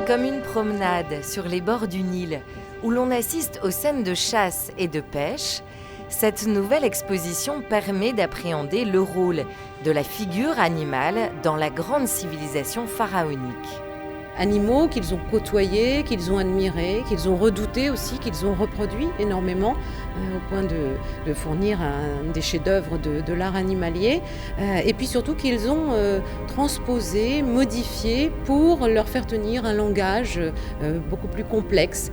Comme une promenade sur les bords du Nil, où l'on assiste aux scènes de chasse et de pêche, cette nouvelle exposition permet d'appréhender le rôle de la figure animale dans la grande civilisation pharaonique. Animaux qu'ils ont côtoyés, qu'ils ont admirés, qu'ils ont redoutés aussi, qu'ils ont reproduits énormément, au point de fournir des chefs-d'œuvre de l'art animalier. Et puis surtout qu'ils ont transposé, modifié pour leur faire tenir un langage beaucoup plus complexe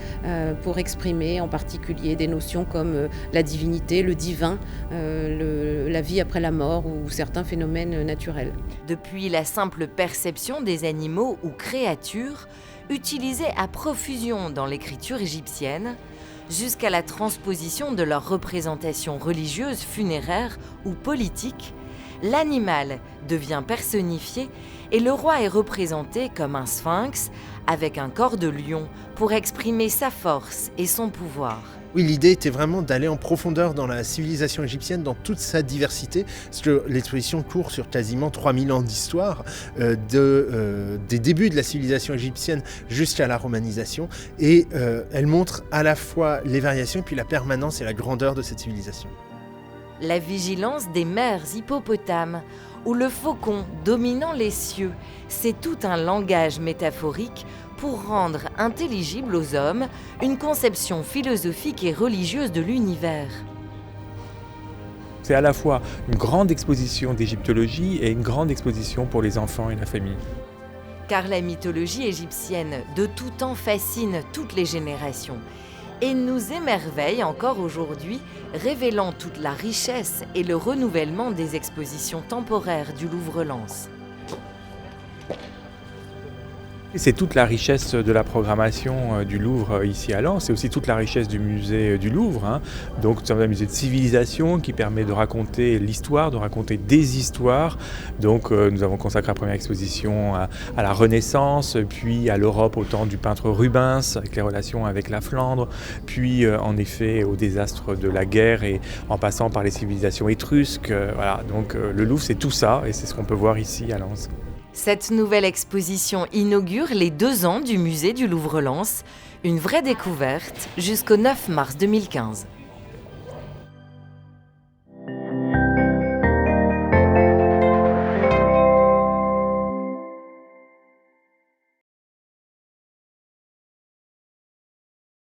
pour exprimer en particulier des notions comme la divinité, le divin, la vie après la mort ou certains phénomènes naturels. Depuis la simple perception des animaux ou créatures, utilisés à profusion dans l'écriture égyptienne, jusqu'à la transposition de leurs représentations religieuses, funéraires ou politiques, l'animal devient personnifié et le roi est représenté comme un sphinx avec un corps de lion pour exprimer sa force et son pouvoir. Oui, l'idée était vraiment d'aller en profondeur dans la civilisation égyptienne, dans toute sa diversité, parce que l'exposition court sur quasiment 3000 ans d'histoire, des débuts de la civilisation égyptienne jusqu'à la romanisation, et elle montre à la fois les variations et puis la permanence et la grandeur de cette civilisation. La vigilance des mers hippopotames, où le faucon dominant les cieux, c'est tout un langage métaphorique pour rendre intelligible aux hommes une conception philosophique et religieuse de l'univers. C'est à la fois une grande exposition d'égyptologie et une grande exposition pour les enfants et la famille. Car la mythologie égyptienne de tout temps fascine toutes les générations et nous émerveille encore aujourd'hui, révélant toute la richesse et le renouvellement des expositions temporaires du Louvre-Lens. C'est toute la richesse de la programmation du Louvre ici à Lens, c'est aussi toute la richesse du musée du Louvre. Donc c'est un musée de civilisation qui permet de raconter l'histoire, de raconter des histoires. Donc nous avons consacré la première exposition à la Renaissance, puis à l'Europe au temps du peintre Rubens, avec les relations avec la Flandre, puis en effet au désastre de la guerre et en passant par les civilisations étrusques. Voilà. Donc le Louvre c'est tout ça et c'est ce qu'on peut voir ici à Lens. Cette nouvelle exposition inaugure les 2 ans du musée du Louvre-Lens, une vraie découverte jusqu'au 9 mars 2015.